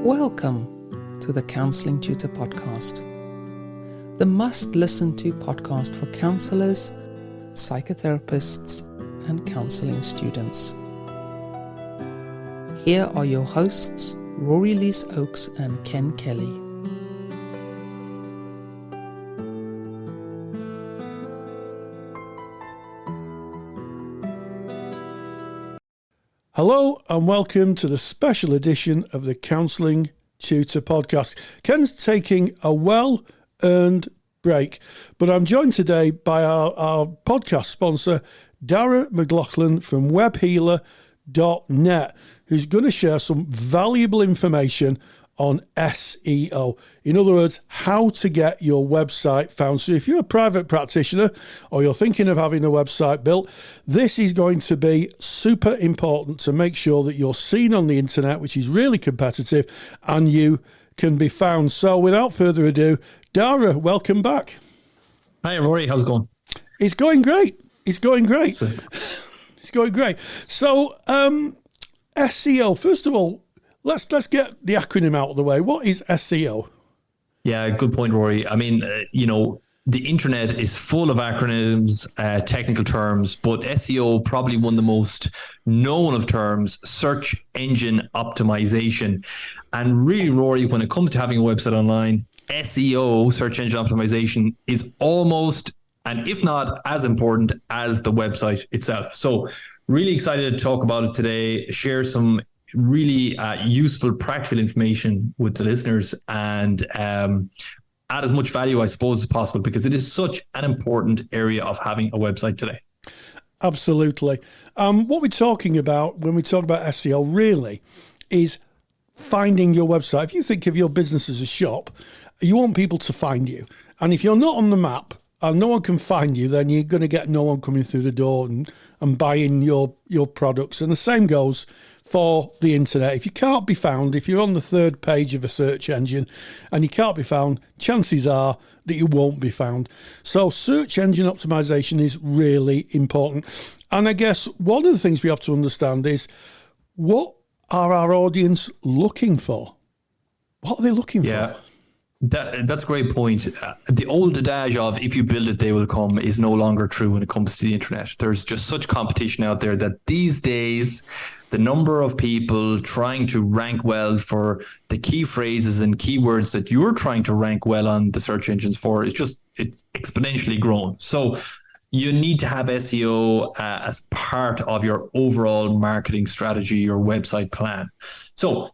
Welcome to the Counselling Tutor Podcast, the must-listen-to podcast for counsellors, psychotherapists, and counselling students. Here are your hosts, Rory Lise Oakes and Ken Kelly. Hello and welcome to the special edition of the Counselling Tutor Podcast. Ken's taking a well-earned break, but I'm joined today by our podcast sponsor, Dara McLaughlin from webhealer.net, who's going to share some valuable information on SEO. In other words, how to get your website found. So if you're a private practitioner or you're thinking of having a website built, this is going to be super important to make sure that you're seen on the internet, which is really competitive, and you can be found. So without further ado, Dara, welcome back. Hi, Rory. How's it going? It's going great. It's going great. It's going great. So SEO, first of all, let's get the acronym out of the way. What is SEO? Yeah, good point, Rory. I mean, the internet is full of acronyms, technical terms, but SEO, probably one of the most known of terms, search engine optimization. And really, Rory, when it comes to having a website online, SEO, search engine optimization, is almost, and if not as important as the website itself. So really excited to talk about it today, share some really useful, practical information with the listeners, and add as much value, I suppose, as possible, because it is such an important area of having a website today. Absolutely. What we're talking about when we talk about SEO really is finding your website. If you think of your business as a shop, you want people to find you. And if you're not on the map and no one can find you, then you're going to get no one coming through the door and buying your products. And the same goes for the internet. If you can't be found, if you're on the third page of a search engine and you can't be found, chances are that you won't be found. So search engine optimization is really important. And I guess one of the things we have to understand is, what are our audience looking for? What are they looking for? That's a great point. The old adage of if you build it, they will come is no longer true when it comes to the internet. There's just such competition out there that these days, the number of people trying to rank well for the key phrases and keywords that you're trying to rank well on the search engines for is it's exponentially grown. So you need to have SEO as part of your overall marketing strategy, your website plan. So,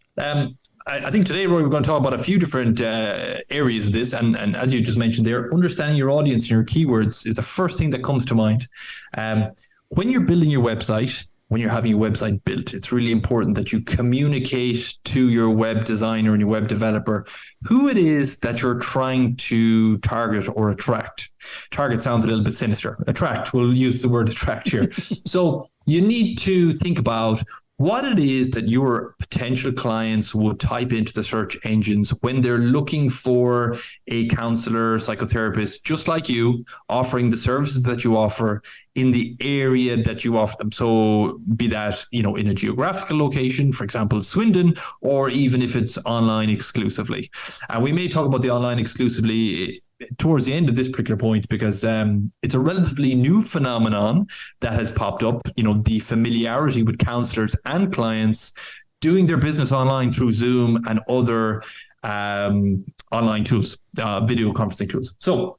I think today, Roy, we're going to talk about a few different areas of this. And as you just mentioned there, understanding your audience and your keywords is the first thing that comes to mind. When you're building your website, when you're having your website built, it's really important that you communicate to your web designer and your web developer who it is that you're trying to target or attract. Target sounds a little bit sinister. Attract, we'll use the word attract here. So you need to think about what it is that your potential clients would type into the search engines when they're looking for a counselor, psychotherapist, just like you, offering the services that you offer in the area that you offer them. So be that, in a geographical location, for example, Swindon, or even if it's online exclusively. And we may talk about the online exclusively towards the end of this particular point, because it's a relatively new phenomenon that has popped up, the familiarity with counselors and clients doing their business online through Zoom and other online tools, video conferencing tools. So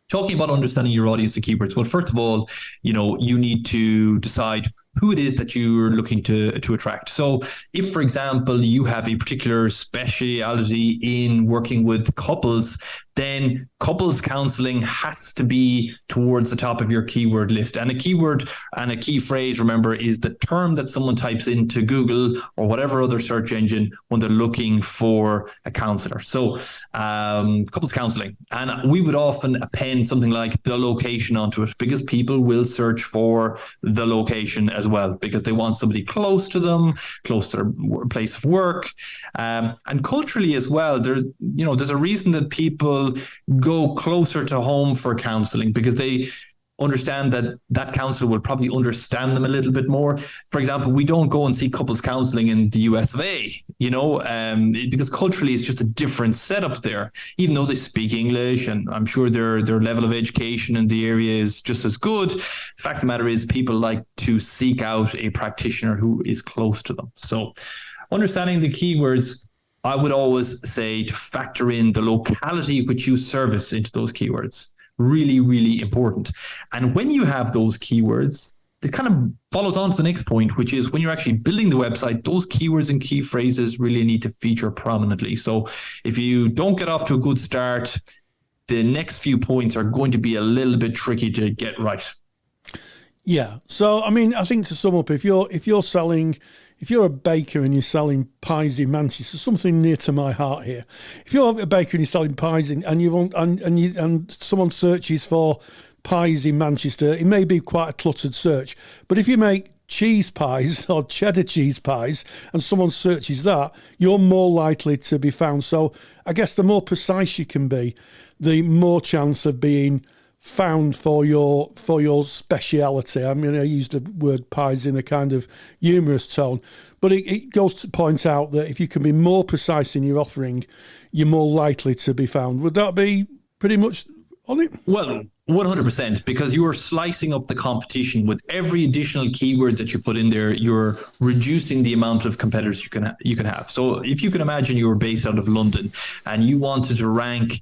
talking about understanding your audience and keywords, well, first of all, you need to decide who it is that you're looking to attract. So if, for example, you have a particular speciality in working with couples, then couples counseling has to be towards the top of your keyword list. And a keyword and a key phrase, remember, is the term that someone types into Google or whatever other search engine when they're looking for a counselor. So couples counseling. And we would often append something like the location onto it, because people will search for the location as well, because they want somebody close to them, close to their place of work. And culturally as well, there's a reason that people go closer to home for counseling, because they understand that that counselor will probably understand them a little bit more. For example, we don't go and see couples counseling in the US of A, because culturally it's just a different setup there, even though they speak English, and I'm sure their level of education in the area is just as good. The fact of the matter is people like to seek out a practitioner who is close to them. So understanding the keywords, I would always say to factor in the locality which you service into those keywords. Really, really important. And when you have those keywords, it kind of follows on to the next point, which is when you're actually building the website, those keywords and key phrases really need to feature prominently. So if you don't get off to a good start, the next few points are going to be a little bit tricky to get right. Yeah. So, I mean, I think to sum up, if you're a baker and you're selling pies in Manchester, something near to my heart here. If you're a baker and you're selling pies and someone searches for pies in Manchester, it may be quite a cluttered search. But if you make cheese pies or cheddar cheese pies and someone searches that, you're more likely to be found. So I guess the more precise you can be, the more chance of being found for your speciality. I mean, I used the word pies in a kind of humorous tone, but it goes to point out that if you can be more precise in your offering, you're more likely to be found. Would that be pretty much on it? Well, 100%, because you are slicing up the competition. With every additional keyword that you put in there, you're reducing the amount of competitors you can have. So if you can imagine you were based out of London and you wanted to rank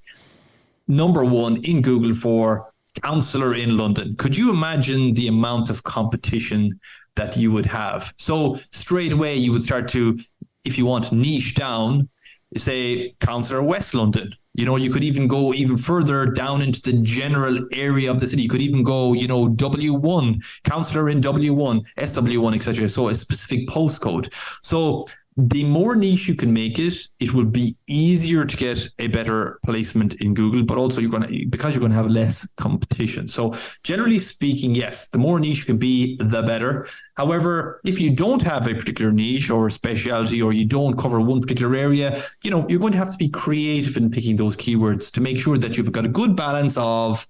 number one in Google for counsellor in London, could you imagine the amount of competition that you would have? So straight away you would start to, if you want niche down, say counsellor West London. You could even go even further down into the general area of the city. You could even go, W1, counsellor in W1, SW1, etc. So a specific postcode. So the more niche you can make it, it will be easier to get a better placement in Google, but also because you're going to have less competition. So generally speaking, yes, the more niche you can be, the better. However, if you don't have a particular niche or specialty, or you don't cover one particular area, you're going to have to be creative in picking those keywords to make sure that you've got a good balance of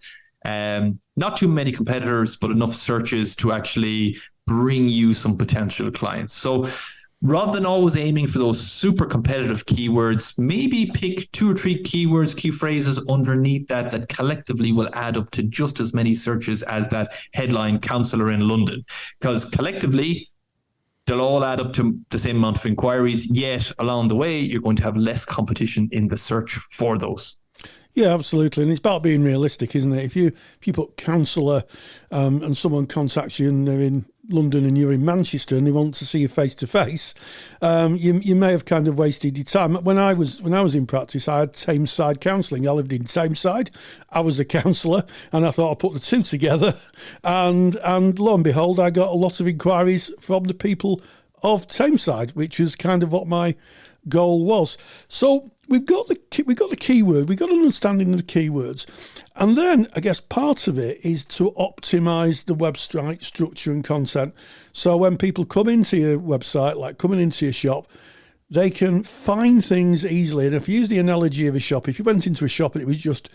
not too many competitors, but enough searches to actually bring you some potential clients. So rather than always aiming for those super competitive keywords, maybe pick 2 or 3 keywords, key phrases underneath that collectively will add up to just as many searches as that headline counsellor in London. Because collectively, they'll all add up to the same amount of inquiries, yet along the way, you're going to have less competition in the search for those. Yeah, absolutely. And it's about being realistic, isn't it? If you put counsellor and someone contacts you and they're in London and you're in Manchester and they want to see you face to face, you may have kind of wasted your time. When I was in practice, I had Tameside Counselling. I lived in Tameside. I was a counsellor, and I thought I'd put the two together. And lo and behold, I got a lot of inquiries from the people of Tameside, which was kind of what my goal was. So we've got the keyword, we've got an understanding of the keywords, and then I guess part of it is to optimize the website structure and content. So when people come into your website, like coming into your shop, they can find things easily. And if you use the analogy of a shop, if you went into a shop and it was just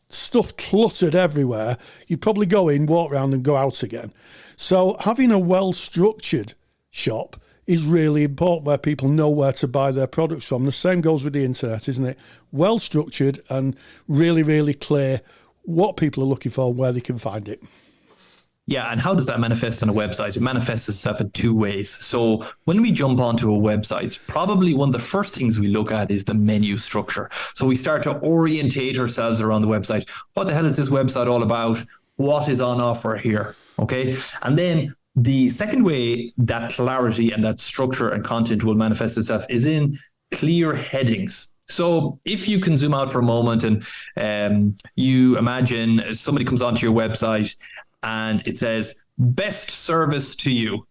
stuff cluttered everywhere, you'd probably go in, walk around and go out again. So having a well-structured shop is really important, where people know where to buy their products from. The same goes with the internet, isn't it? Well structured and really, really clear what people are looking for and where they can find it. Yeah, and how does that manifest on a website? It manifests itself in 2 ways. So when we jump onto a website, probably one of the first things we look at is the menu structure. So we start to orientate ourselves around the website. What the hell is this website all about? What is on offer here? Okay. And then the second way that clarity and that structure and content will manifest itself is in clear headings. So if you can zoom out for a moment and you imagine somebody comes onto your website and it says, best service to you.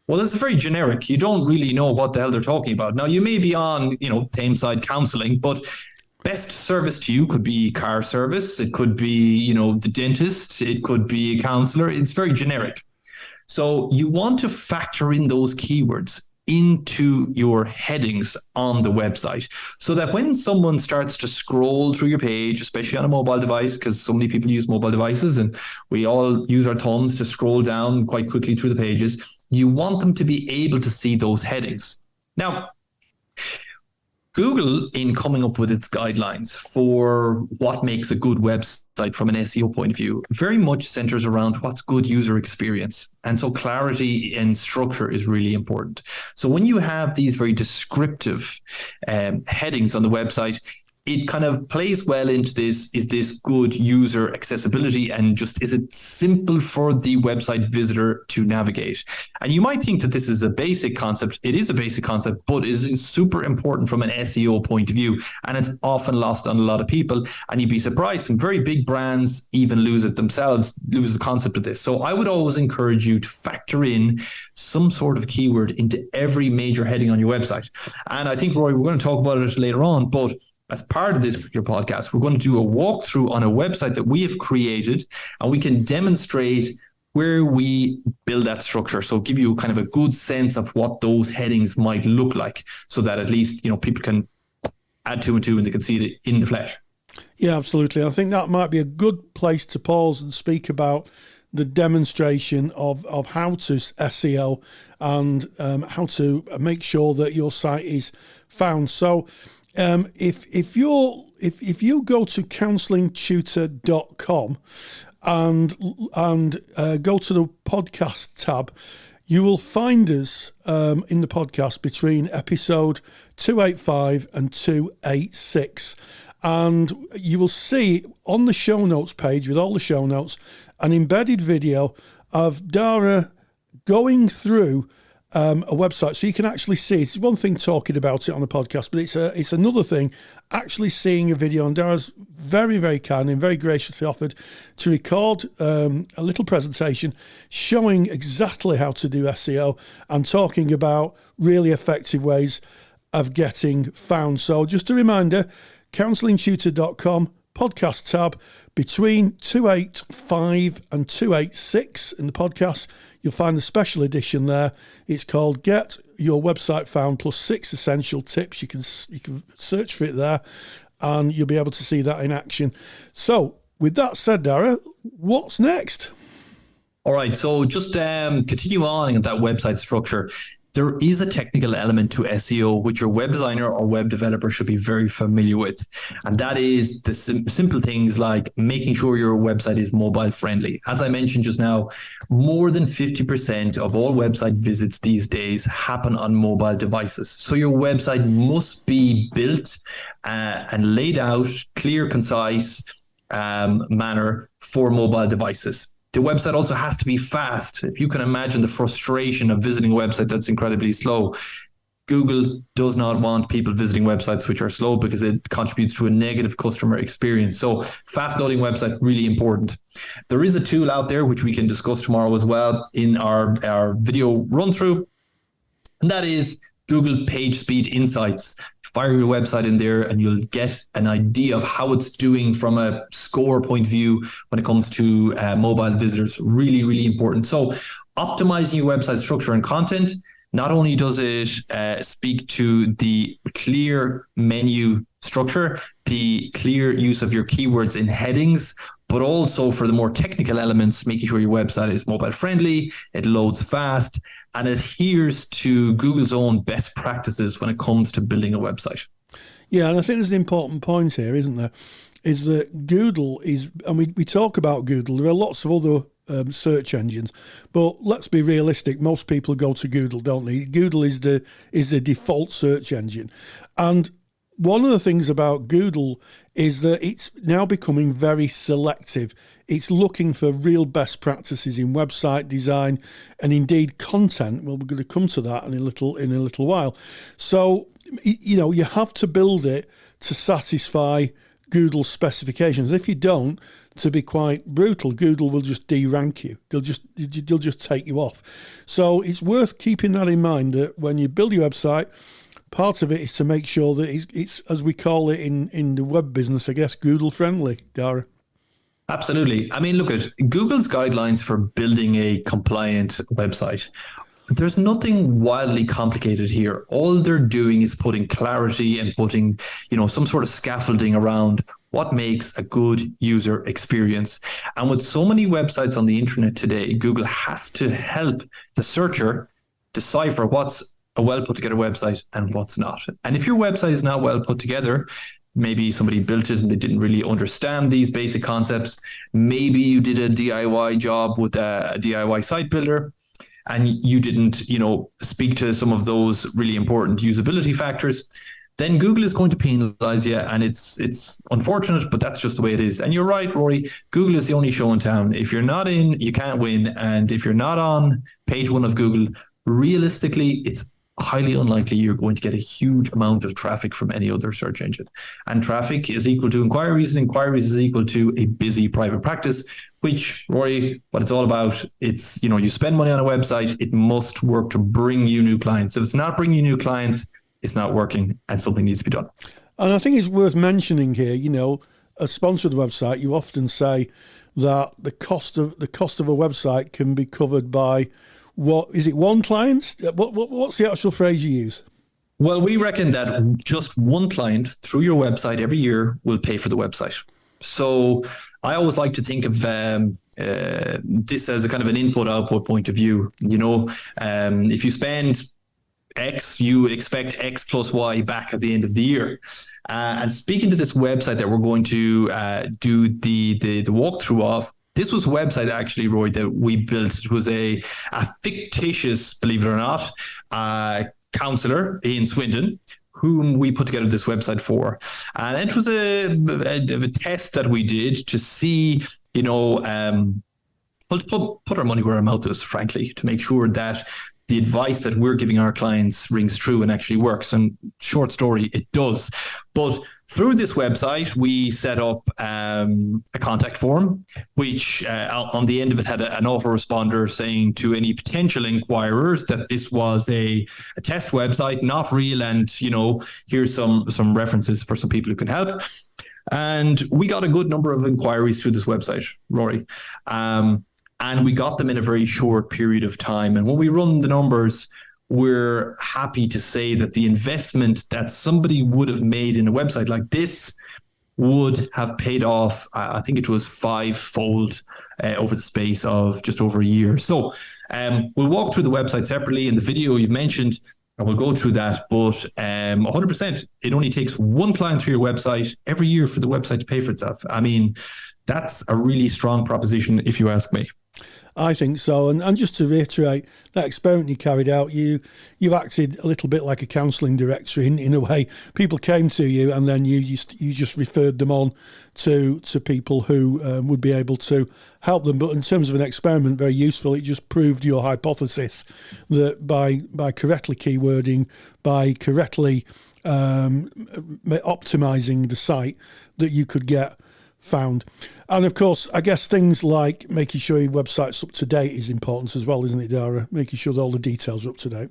Well, that's very generic. You don't really know what the hell they're talking about. Now, you may be on, Tameside Counselling, but best service to you could be car service. It could be, the dentist. It could be a counsellor. It's very generic. So you want to factor in those keywords into your headings on the website, so that when someone starts to scroll through your page, especially on a mobile device, because so many people use mobile devices and we all use our thumbs to scroll down quite quickly through the pages, you want them to be able to see those headings. Now, Google, in coming up with its guidelines for what makes a good website from an SEO point of view, very much centers around what's good user experience. And so clarity and structure is really important. So when you have these very descriptive headings on the website, it kind of plays well into this. Is this good user accessibility, and just is it simple for the website visitor to navigate? And you might think that this is a basic concept. It is a basic concept, but it is super important from an SEO point of view, and it's often lost on a lot of people. And you'd be surprised, some very big brands even lose it themselves, lose the concept of this. So I would always encourage you to factor in some sort of keyword into every major heading on your website. And I think, Roy, we're going to talk about it later on, but as part of this your podcast, we're going to do a walkthrough on a website that we have created, and we can demonstrate where we build that structure. So give you kind of a good sense of what those headings might look like, so that at least, people can add 2 and 2 and they can see it in the flesh. Yeah, absolutely. I think that might be a good place to pause and speak about the demonstration of how to SEO and how to make sure that your site is found. So if you go to counsellingtutor.com and go to the podcast tab, you will find us in the podcast between episode 285 and 286. And you will see on the show notes page, with all the show notes, an embedded video of Dara going through a website, so you can actually see. It's one thing talking about it on the podcast, but it's another thing actually seeing a video. And Dara's very, very kind and very graciously offered to record a little presentation showing exactly how to do SEO and talking about really effective ways of getting found. So just a reminder, counsellingtutor.com, podcast tab, between 285 and 286 in the podcast, you'll find the special edition there. It's called Get Your Website Found plus 6 Essential Tips. You can search for it there and you'll be able to see that in action. So with that said, Dara, what's next? All right, so just continue on in that website structure. There is a technical element to SEO which your web designer or web developer should be very familiar with. And that is the simple things like making sure your website is mobile friendly. As I mentioned just now, more than 50% of all website visits these days happen on mobile devices. So your website must be built and laid out, clear, concise manner for mobile devices. The website also has to be fast. If you can imagine the frustration of visiting a website that's incredibly slow, Google does not want people visiting websites which are slow because it contributes to a negative customer experience. So fast loading website, really important. There is a tool out there which we can discuss tomorrow as well in our video run through, and that is Google Page Speed Insights. Fire your website in there and you'll get an idea of how it's doing from a score point of view when it comes to mobile visitors. Really, really important. So optimizing your website structure and content, not only does it speak to the clear menu structure, the clear use of your keywords in headings, but also for the more technical elements, making sure your website is mobile friendly, it loads fast, and adheres to Google's own best practices when it comes to building a website. Yeah, and I think there's an important point here, isn't there? Is that Google is, and we talk about Google, there are lots of other search engines, but let's be realistic, most people go to Google, don't they? Google is the default search engine. And one of the things about Google is that it's now becoming very selective. It's looking for real best practices in website design and indeed content. Well, we're going to come to that in a little while. So, you have to build it to satisfy Google's specifications. If you don't, to be quite brutal, Google will just de-rank you. They'll just take you off. So it's worth keeping that in mind, that when you build your website, part of it is to make sure that it's as we call it in the web business, I guess, Google friendly, Dara. Absolutely. I mean, look at Google's guidelines for building a compliant website There's nothing wildly complicated here. All they're doing is putting clarity and putting, some sort of scaffolding around what makes a good user experience. And with so many websites on the internet today, Google has to help the searcher decipher what's a well put together website and what's not. And if your website is not well put together, maybe somebody built it and they didn't really understand these basic concepts. Maybe you did a DIY job with a DIY site builder and you didn't, speak to some of those really important usability factors, then Google is going to penalize you. And it's unfortunate, but that's just the way it is. And you're right, Rory, Google is the only show in town. If you're not in, you can't win. And if you're not on page 1 of Google, realistically, it's highly unlikely you're going to get a huge amount of traffic from any other search engine. And traffic is equal to inquiries, and inquiries is equal to a busy private practice, which, Rory, what it's all about, it's, you spend money on a website, it must work to bring you new clients. If it's not bringing you new clients, it's not working and something needs to be done. And I think it's worth mentioning here, as sponsor of the website, you often say that the cost of a website can be covered by what is it? One client? What's the actual phrase you use? Well, we reckon that just one client through your website every year will pay for the website. So I always like to think of this as a kind of an input-output point of view. If you spend X, you expect X plus Y back at the end of the year. And speaking to this website that we're going to do the walkthrough of, this was a website actually, Roy, that we built. It was a fictitious, believe it or not, counsellor in Swindon, whom we put together this website for. And it was a test that we did to see, put our money where our mouth is, frankly, to make sure that the advice that we're giving our clients rings true and actually works. And short story, it does. But through this website, we set up a contact form, which on the end of it had an autoresponder saying to any potential inquirers that this was a test website, not real, and here's some references for some people who can help. And we got a good number of inquiries through this website, Rory. And we got them in a very short period of time. And when we run the numbers, we're happy to say that the investment that somebody would have made in a website like this would have paid off. I think it was 5-fold over the space of just over a year. So we'll walk through the website separately in the video you've mentioned, and we'll go through that. But 100%, it only takes one client through your website every year for the website to pay for itself. I mean, that's a really strong proposition, if you ask me. I think so. And just to reiterate, that experiment you carried out, you acted a little bit like a counselling director in a way. People came to you and then you just referred them on to people who would be able to help them. But in terms of an experiment, very useful. It just proved your hypothesis that by correctly keywording, by correctly optimising the site, that you could get found. And of course, I guess things like making sure your website's up to date is important as well, isn't it, Dara? Making sure that all the details are up to date.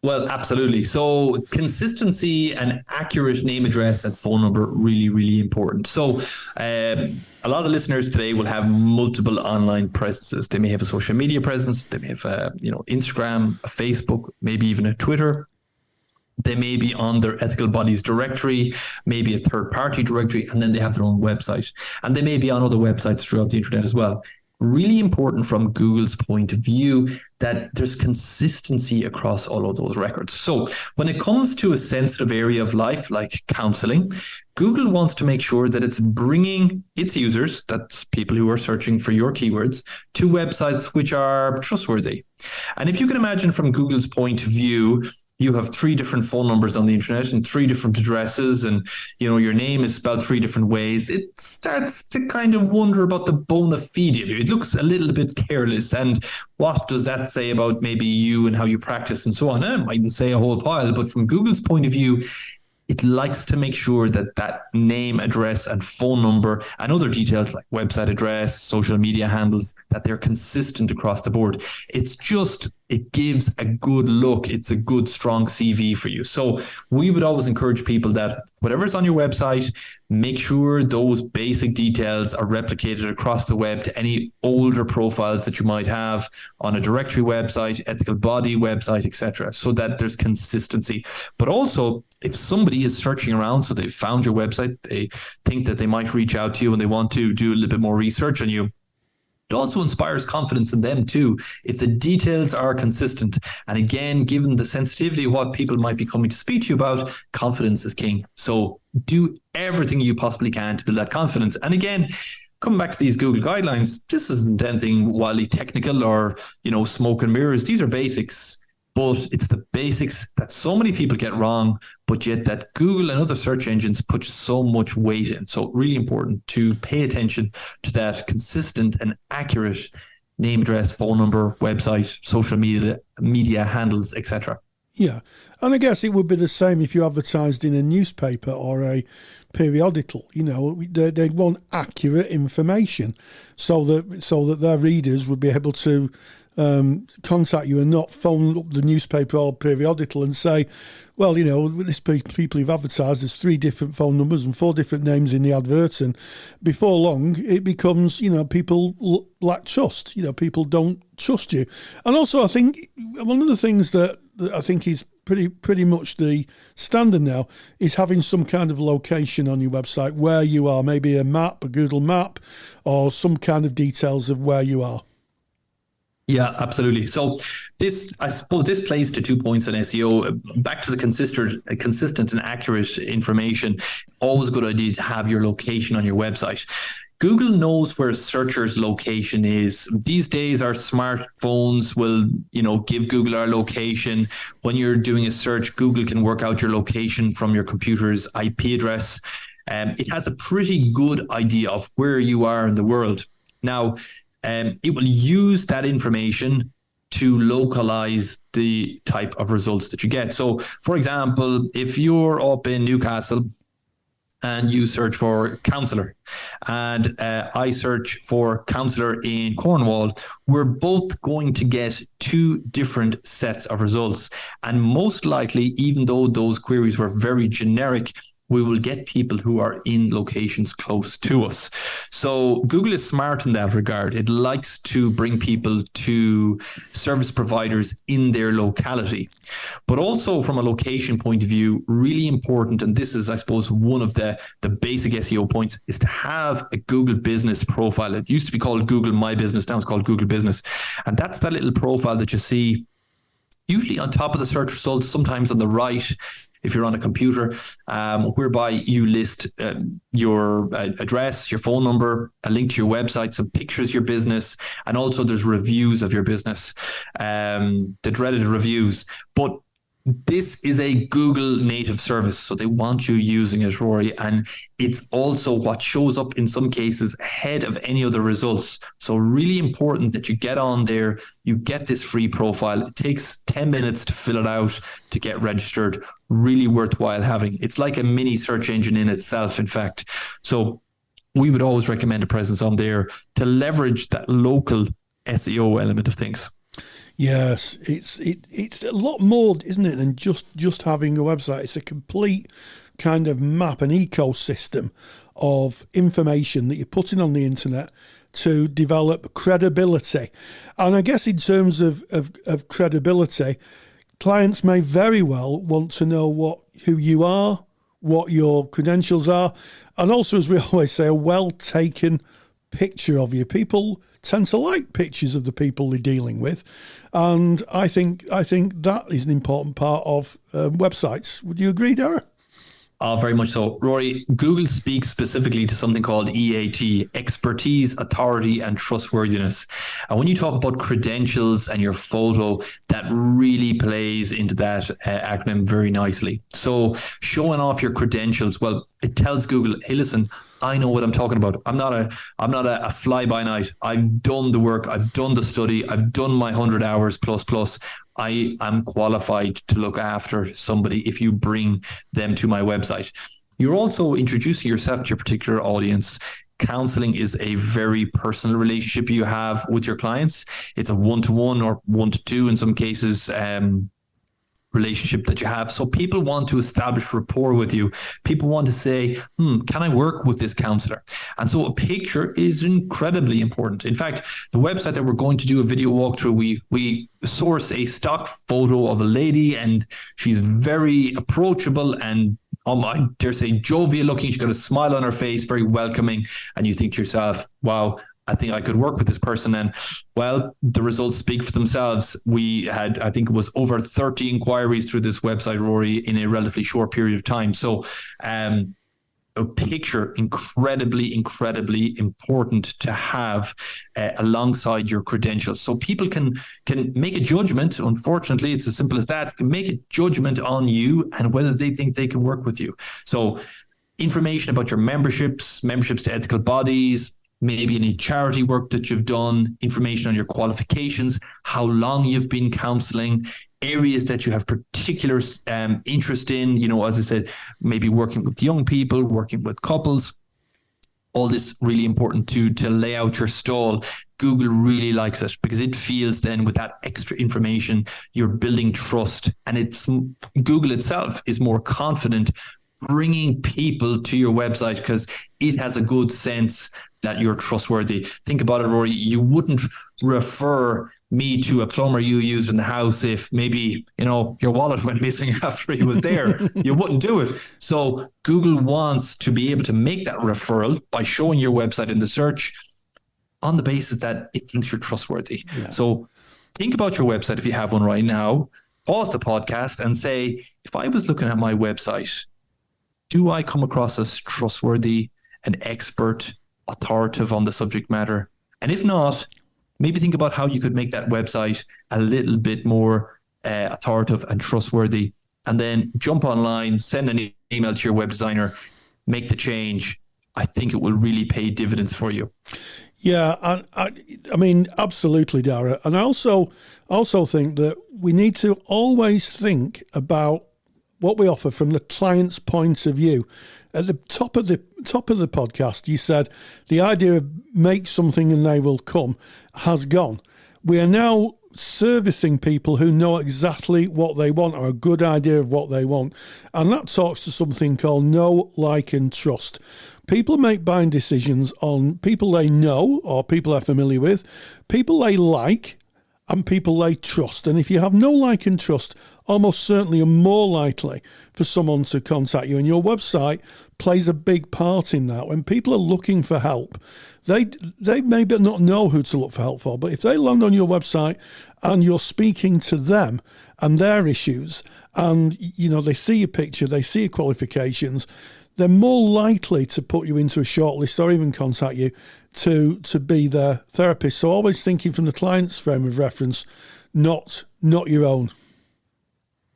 Well, absolutely. So consistency and accurate name, address, and phone number, really, really important. So a lot of the listeners today will have multiple online presences. They may have a social media presence. They may have Instagram, a Facebook, maybe even a Twitter. They may be on their ethical bodies directory, maybe a third-party directory, and then they have their own website. And they may be on other websites throughout the internet as well. Really important from Google's point of view that there's consistency across all of those records. So when it comes to a sensitive area of life like counselling, Google wants to make sure that it's bringing its users, that's people who are searching for your keywords, to websites which are trustworthy. And if you can imagine from Google's point of view, you have 3 different phone numbers on the internet and 3 different addresses, and your name is spelled 3 different ways. It starts to kind of wonder about the bona fide of you. It looks a little bit careless, and what does that say about maybe you and how you practice and so on? And it mightn't say a whole pile, but from Google's point of view, it likes to make sure that that name, address, and phone number and other details like website address, social media handles, that they're consistent across the board. It's just it gives a good look. It's a good, strong CV for you. So we would always encourage people that whatever's on your website, make sure those basic details are replicated across the web to any older profiles that you might have on a directory website, ethical body website, etc., so that there's consistency. But also, if somebody is searching around, so they've found your website, they think that they might reach out to you and they want to do a little bit more research on you, it also inspires confidence in them too, if the details are consistent. And again, given the sensitivity of what people might be coming to speak to you about, confidence is king. So do everything you possibly can to build that confidence. And again, coming back to these Google guidelines, this isn't anything wildly technical or, smoke and mirrors. These are basics. But it's the basics that so many people get wrong, but yet that Google and other search engines put so much weight in. So really important to pay attention to that consistent and accurate name, address, phone number, website, social media handles, etc. Yeah. And I guess it would be the same if you advertised in a newspaper or a periodical. They'd want accurate information so that their readers would be able to contact you and not phone up the newspaper or periodical and say, well, this people who've advertised, there's 3 different phone numbers and 4 different names in the advert, and before long it becomes, people lack trust. People don't trust you. And also I think one of the things that I think is pretty much the standard now is having some kind of location on your website where you are, maybe a map, a Google map, or some kind of details of where you are. Yeah, absolutely. So I suppose this plays to 2 points on SEO. Back to the consistent and accurate information. Always a good idea to have your location on your website. Google knows where a searcher's location is. These days, our smartphones will, give Google our location. When you're doing a search, Google can work out your location from your computer's IP address. It has a pretty good idea of where you are in the world. Now, it will use that information to localize the type of results that you get. So, for example, if you're up in Newcastle and you search for counsellor and I search for counsellor in Cornwall, we're both going to get 2 different sets of results. And most likely, even though those queries were very generic, we will get people who are in locations close to us. So Google is smart in that regard. It likes to bring people to service providers in their locality. But also from a location point of view, really important, and this is, I suppose, one of the basic SEO points, is to have a Google business profile. It used to be called Google My Business, now it's called Google Business. And that's that little profile that you see usually on top of the search results, sometimes on the right, if you're on a computer, whereby you list your address, your phone number, a link to your website, some pictures of your business, and also there's reviews of your business, the dreaded reviews. But this is a Google native service, so they want you using it, Rory, and it's also what shows up in some cases ahead of any other results. So really important that you get on there, you get this free profile. It takes 10 minutes to fill it out to get registered. Really worthwhile having. It's like a mini search engine in itself, in fact. So we would always recommend a presence on there to leverage that local SEO element of things. Yes, it's a lot more, isn't it, than just having a website. It's a complete kind of map, an ecosystem of information that you're putting on the internet to develop credibility. And I guess in terms of credibility, clients may very well want to know who you are, what your credentials are, and also, as we always say, a well-taken picture of you. People tend to like pictures of the people they're dealing with, and I think that is an important part of websites. Would you agree, Dara? Very much so. Rory, Google speaks specifically to something called EAT, expertise, authority, and trustworthiness. And when you talk about credentials and your photo, that really plays into that acronym very nicely. So showing off your credentials, well, it tells Google, hey, listen, I know what I'm talking about. I'm not a fly by night. I've done the work. I've done the study. I've done my 100 hours plus. I am qualified to look after somebody if you bring them to my website. You're also introducing yourself to your particular audience. counseling is a very personal relationship you have with your clients. It's a one-to-one or one-to-two in some cases relationship that you have. So people want to establish rapport with you. People want to say, can I work with this counselor? And so a picture is incredibly important. In fact, the website that we're going to do a video walkthrough, we source a stock photo of a lady, and she's very approachable and I dare say jovial looking. She's got a smile on her face, very welcoming. And you think to yourself, wow, I think I could work with this person. And well, the results speak for themselves. We had, I think it was over 30 inquiries through this website, Rory, in a relatively short period of time. So a picture, incredibly important to have alongside your credentials. So people can make a judgment. Unfortunately, it's as simple as that. Can make a judgment on you and whether they think they can work with you. So information about your memberships to ethical bodies, maybe any charity work that you've done, information on your qualifications, how long you've been counselling, areas that you have particular interest in, as I said, maybe working with young people, working with couples. All this really important to lay out your stall. Google really likes it because it feels then with that extra information, you're building trust, and Google itself is more confident bringing people to your website because it has a good sense that you're trustworthy. Think about it, Rory. You wouldn't refer me to a plumber you used in the house if maybe, your wallet went missing after he was there. You wouldn't do it. So Google wants to be able to make that referral by showing your website in the search on the basis that it thinks you're trustworthy. Yeah. So think about your website if you have one right now. Pause the podcast and say, if I was looking at my website, do I come across as trustworthy, an expert, authoritative on the subject matter? And if not, maybe think about how you could make that website a little bit more authoritative and trustworthy. And then jump online, send an email to your web designer, make the change. I think it will really pay dividends for you. Yeah, I mean, absolutely, Dara. And I also think that we need to always think about what we offer from the client's point of view. At the top of the podcast, you said the idea of make something and they will come has gone. We are now servicing people who know exactly what they want or a good idea of what they want. And that talks to something called know, like, and trust. People make buying decisions on people they know or people they're familiar with, people they like, and people they trust. And if you have no like and trust, almost certainly you're more likely for someone to contact you. And your website plays a big part in that. When people are looking for help, they may not know who to look for help for, but if they land on your website and you're speaking to them and their issues, and they see your picture, they see your qualifications, they're more likely to put you into a shortlist or even contact you to be their therapist. So always thinking from the client's frame of reference, not your own.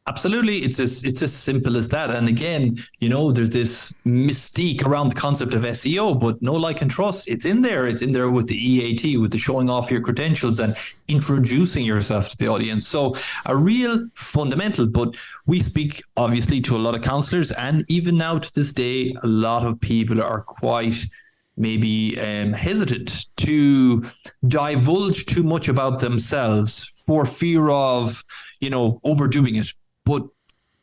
Absolutely. It's as simple as that. And again, there's this mystique around the concept of SEO, but know, like, and trust. It's in there. It's in there with the EAT, with the showing off your credentials and introducing yourself to the audience. So a real fundamental, but we speak obviously to a lot of counselors, and even now to this day, a lot of people are quite maybe hesitant to divulge too much about themselves for fear of, overdoing it. But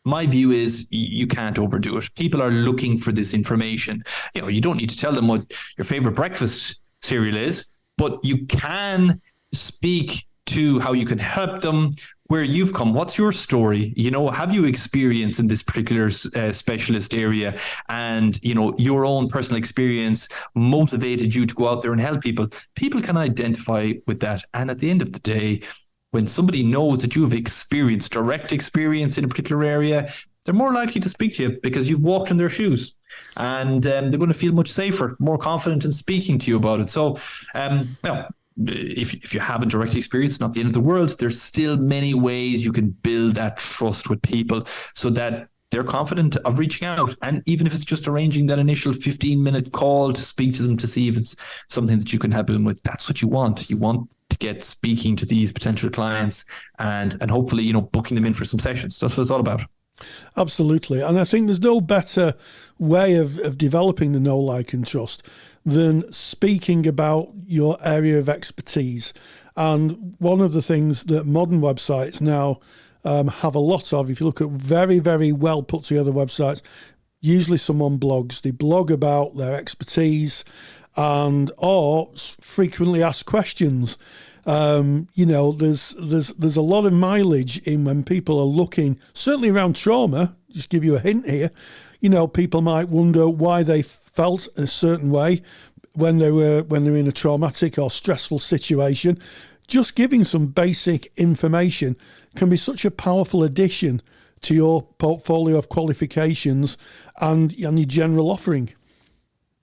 my view is you can't overdo it. People are looking for this information. You don't need to tell them what your favorite breakfast cereal is, but you can speak to how you can help them, where you've come. What's your story? Have you experience in this particular specialist area? And, your own personal experience motivated you to go out there and help people. People can identify with that. And at the end of the day, when somebody knows that you have direct experience in a particular area, they're more likely to speak to you because you've walked in their shoes, and they're going to feel much safer, more confident in speaking to you about it. So, if you haven't direct experience, not the end of the world. There's still many ways you can build that trust with people so that they're confident of reaching out. And even if it's just arranging that initial 15-minute call to speak to them to see if it's something that you can help them with, that's what you want. You want to get speaking to these potential clients and hopefully, booking them in for some sessions. That's what it's all about. Absolutely. And I think there's no better way of developing the know, like, and trust than speaking about your area of expertise. And one of the things that modern websites now have a lot of, if you look at very, very well put together websites, usually someone blogs. They blog about their expertise and or frequently asked questions. There's a lot of mileage in when people are looking, certainly around trauma. Just give you a hint here. People might wonder why they felt a certain way when they're in a traumatic or stressful situation. Just giving some basic information can be such a powerful addition to your portfolio of qualifications and your general offering.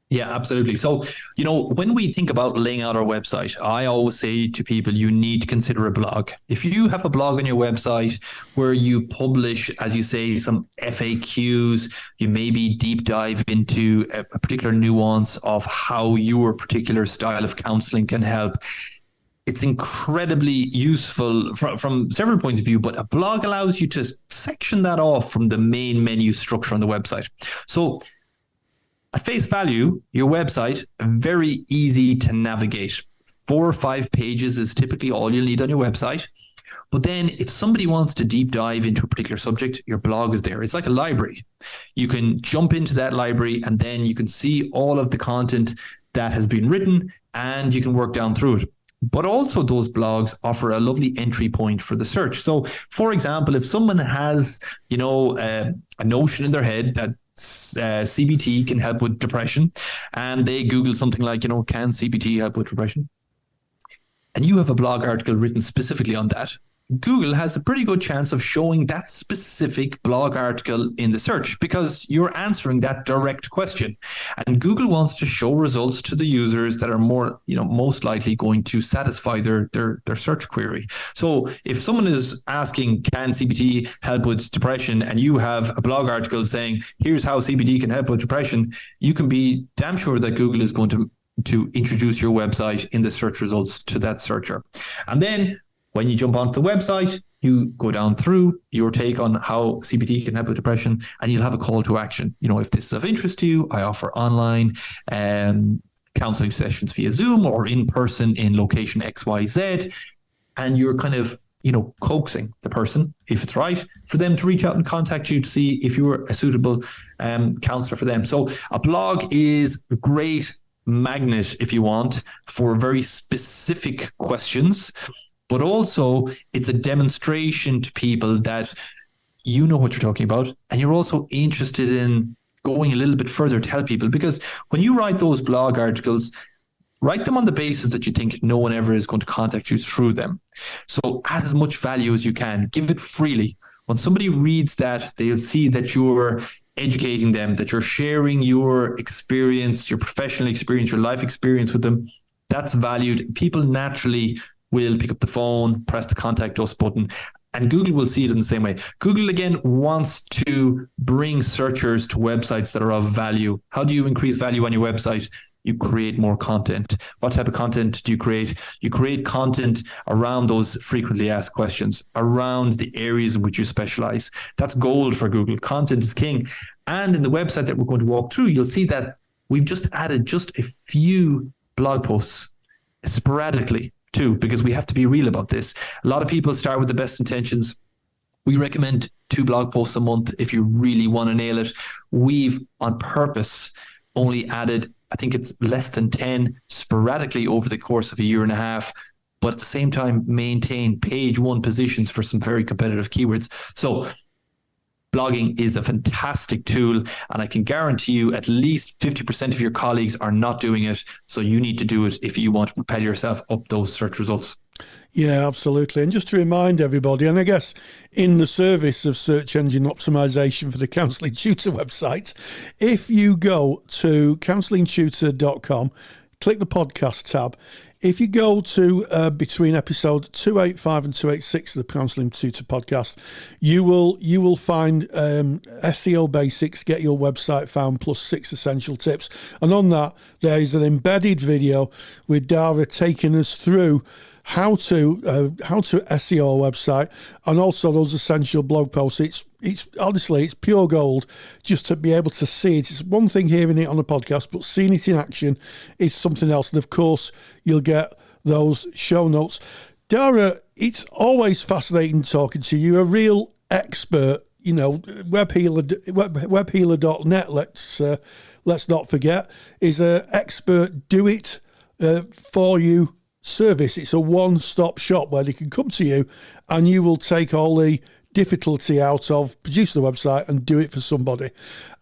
Yeah, absolutely. So, when we think about laying out our website, I always say to people, you need to consider a blog. If you have a blog on your website where you publish, as you say, some FAQs, you maybe deep dive into a particular nuance of how your particular style of counselling can help. It's incredibly useful from several points of view, but a blog allows you to section that off from the main menu structure on the website. So at face value, your website, very easy to navigate. 4 or 5 pages is typically all you'll need on your website. But then if somebody wants to deep dive into a particular subject, your blog is there. It's like a library. You can jump into that library and then you can see all of the content that has been written and you can work down through it. But also those blogs offer a lovely entry point for the search. So, for example, if someone has, a notion in their head that CBT can help with depression, and they Google something like, can CBT help with depression? And you have a blog article written specifically on that, Google has a pretty good chance of showing that specific blog article in the search because you're answering that direct question. And Google wants to show results to the users that are more, most likely going to satisfy their search query. So if someone is asking, can CBT help with depression? And you have a blog article saying, here's how CBT can help with depression, you can be damn sure that Google is going to introduce your website in the search results to that searcher. And then when you jump onto the website, you go down through your take on how CBT can help with depression, and you'll have a call to action. If this is of interest to you, I offer online counseling sessions via Zoom or in person in location XYZ. And you're kind of, coaxing the person, if it's right, for them to reach out and contact you to see if you're a suitable counselor for them. So a blog is a great magnet, if you want, for very specific questions. But also, it's a demonstration to people that you know what you're talking about, and you're also interested in going a little bit further to help people. Because when you write those blog articles, write them on the basis that you think no one ever is going to contact you through them. So add as much value as you can. Give it freely. When somebody reads that, they'll see that you're educating them, that you're sharing your experience, your professional experience, your life experience with them. That's valued. People naturally will pick up the phone, press the contact us button, and Google will see it in the same way. Google, again, wants to bring searchers to websites that are of value. How do you increase value on your website? You create more content. What type of content do you create? You create content around those frequently asked questions, around the areas in which you specialize. That's gold for Google. Content is king. And in the website that we're going to walk through, you'll see that we've just added just a few blog posts sporadically too, because we have to be real about this. A lot of people start with the best intentions. We recommend 2 blog posts a month if you really want to nail it. We've on purpose only added, I think it's less than 10 sporadically over the course of a year and a half, but at the same time maintain page 1 positions for some very competitive keywords. So blogging is a fantastic tool, and I can guarantee you at least 50% of your colleagues are not doing it. So you need to do it if you want to propel yourself up those search results. Yeah, absolutely. And just to remind everybody, and I guess in the service of search engine optimization for the Counselling Tutor website, if you go to counsellingtutor.com, click the podcast tab, if you go to between episode 285 and 286 of the Counselling Tutor podcast, you will find SEO basics, get your website found, plus 6 essential tips. And on that, there is an embedded video with Dara taking us through how to SEO a website, and also those essential blog posts. It's honestly, it's pure gold just to be able to see it. It's one thing hearing it on a podcast, but seeing it in action is something else. And of course, you'll get those show notes. Dara, it's always fascinating talking to you. You're a real expert. You know, webhealer.net, let's not forget, is an expert do it for you service. It's a one-stop shop where they can come to you and you will take all the difficulty out of producing a website and do it for somebody.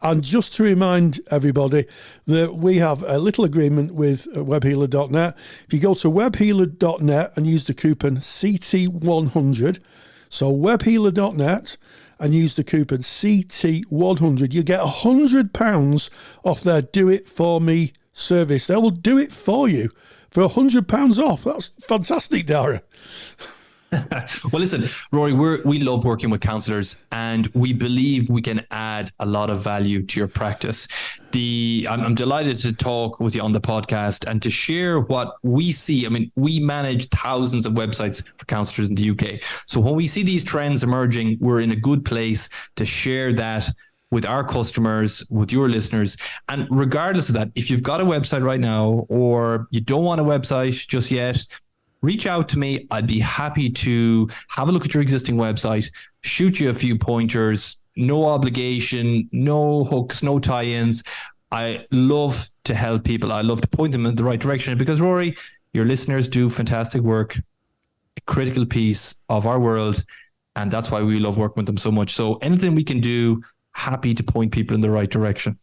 And just to remind everybody that we have a little agreement with webhealer.net. If you go to webhealer.net and use the coupon CT100, so webhealer.net, and use the coupon CT100, you get £100 off their Do It For Me service. They will do it for you for £100 off. That's fantastic, Dara. Well, listen, Rory, we love working with counsellors, and we believe we can add a lot of value to your practice. I'm delighted to talk with you on the podcast and to share what we see. I mean, we manage thousands of websites for counsellors in the UK. So when we see these trends emerging, we're in a good place to share that with our customers, with your listeners. And regardless of that, if you've got a website right now or you don't want a website just yet, reach out to me. I'd be happy to have a look at your existing website, shoot you a few pointers, no obligation, no hooks, no tie-ins. I love to help people. I love to point them in the right direction because, Rory, your listeners do fantastic work, a critical piece of our world, and that's why we love working with them so much. So anything we can do, happy to point people in the right direction.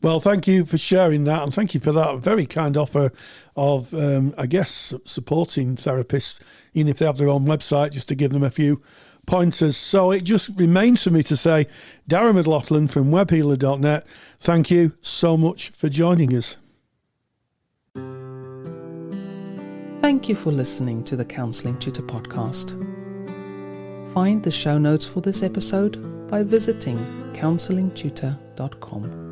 Well, thank you for sharing that, and thank you for that very kind offer of, supporting therapists, even if they have their own website, just to give them a few pointers. So it just remains for me to say, Dara McLaughlin from webhealer.net, thank you so much for joining us. Thank you for listening to the Counselling Tutor podcast. Find the show notes for this episode by visiting counsellingtutor.com.